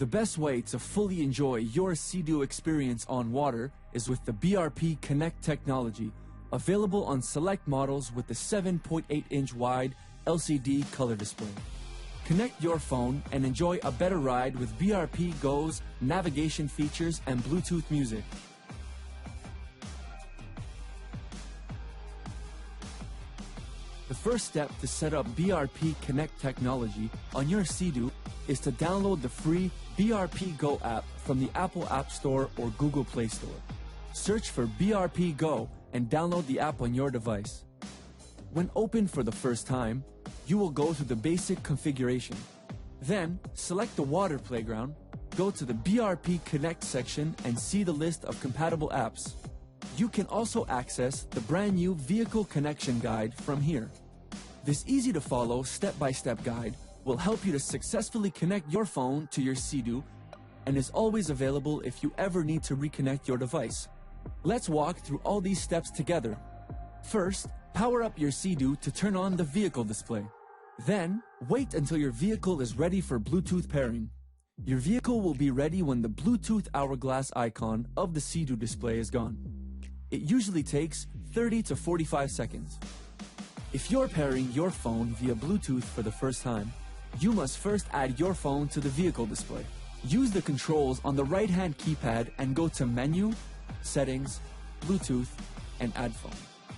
The best way to fully enjoy your Sea-Doo experience on water is with the BRP Connect technology, available on select models with the 7.8-inch wide LCD color display. Connect your phone and enjoy a better ride with BRP GO's navigation features and Bluetooth music. The first step to set up BRP Connect technology on your Sea-Doo is to download the free BRP GO app from the Apple App Store or Google Play Store. Search for BRP GO and download the app on your device. When opened for the first time, you will go through the basic configuration. Then, select the water playground, go to the BRP Connect section and see the list of compatible apps. You can also access the brand new Vehicle Connection Guide from here. This easy-to-follow step-by-step guide will help you to successfully connect your phone to your Sea-Doo and is always available if you ever need to reconnect your device. Let's walk through all these steps together. First, power up your Sea-Doo to turn on the vehicle display. Then, wait until your vehicle is ready for Bluetooth pairing. Your vehicle will be ready when the Bluetooth hourglass icon of the Sea-Doo display is gone. It usually takes 30 to 45 seconds. If you're pairing your phone via Bluetooth for the first time, you must first add your phone to the vehicle display. Use the controls on the right-hand keypad and go to Menu, Settings, Bluetooth, and Add Phone.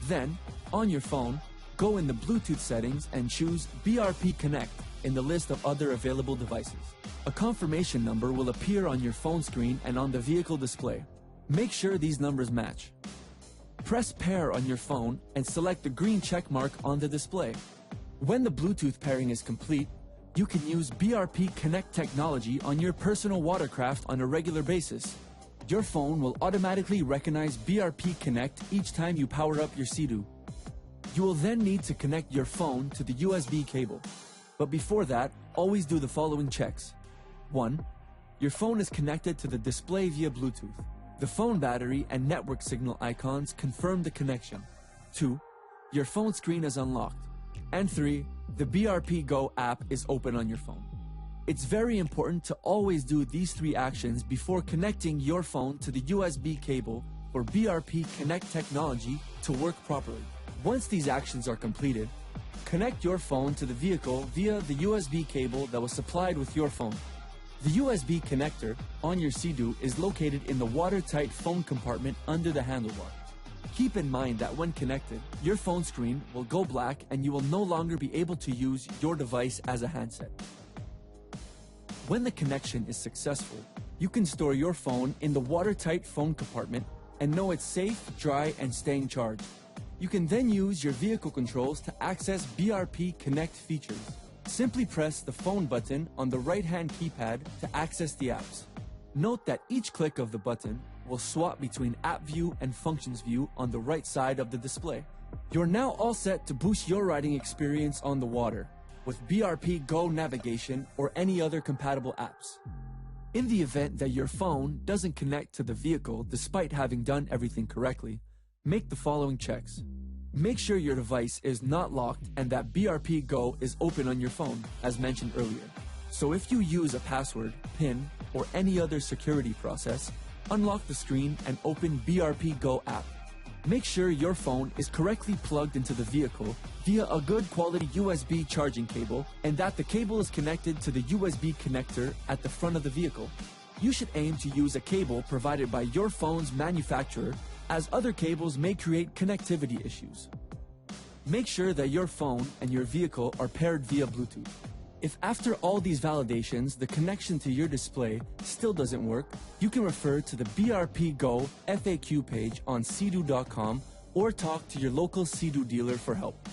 Then, on your phone, go in the Bluetooth settings and choose BRP Connect in the list of other available devices. A confirmation number will appear on your phone screen and on the vehicle display. Make sure these numbers match. Press Pair on your phone and select the green check mark on the display. When the Bluetooth pairing is complete, you can use BRP Connect technology on your personal watercraft on a regular basis. Your phone will automatically recognize BRP Connect each time you power up your Sea-Doo. You will then need to connect your phone to the USB cable. But before that, always do the following checks. 1. Your phone is connected to the display via Bluetooth. The phone battery and network signal icons confirm the connection. 2. Your phone screen is unlocked. And 3. The BRP GO app is open on your phone. It's very important to always do these 3 actions before connecting your phone to the USB cable for BRP Connect technology to work properly. Once these actions are completed, connect your phone to the vehicle via the USB cable that was supplied with your phone. The USB connector on your Sea-Doo is located in the watertight phone compartment under the handlebar. Keep in mind that when connected, your phone screen will go black and you will no longer be able to use your device as a handset. When the connection is successful, you can store your phone in the watertight phone compartment and know it's safe, dry, and staying charged. You can then use your vehicle controls to access BRP Connect features. Simply press the phone button on the right-hand keypad to access the apps. Note that each click of the button will swap between App View and Functions View on the right side of the display. You're now all set to boost your riding experience on the water with BRP GO navigation or any other compatible apps. In the event that your phone doesn't connect to the vehicle despite having done everything correctly, make the following checks. Make sure your device is not locked and that BRP GO is open on your phone, as mentioned earlier. So if you use a password, PIN, or any other security process, unlock the screen and open BRP GO app. Make sure your phone is correctly plugged into the vehicle via a good quality USB charging cable and that the cable is connected to the USB connector at the front of the vehicle. You should aim to use a cable provided by your phone's manufacturer, as other cables may create connectivity issues. Make sure that your phone and your vehicle are paired via Bluetooth. If after all these validations the connection to your display still doesn't work, you can refer to the BRP GO FAQ page on seadoo.com or talk to your local Sea-Doo dealer for help.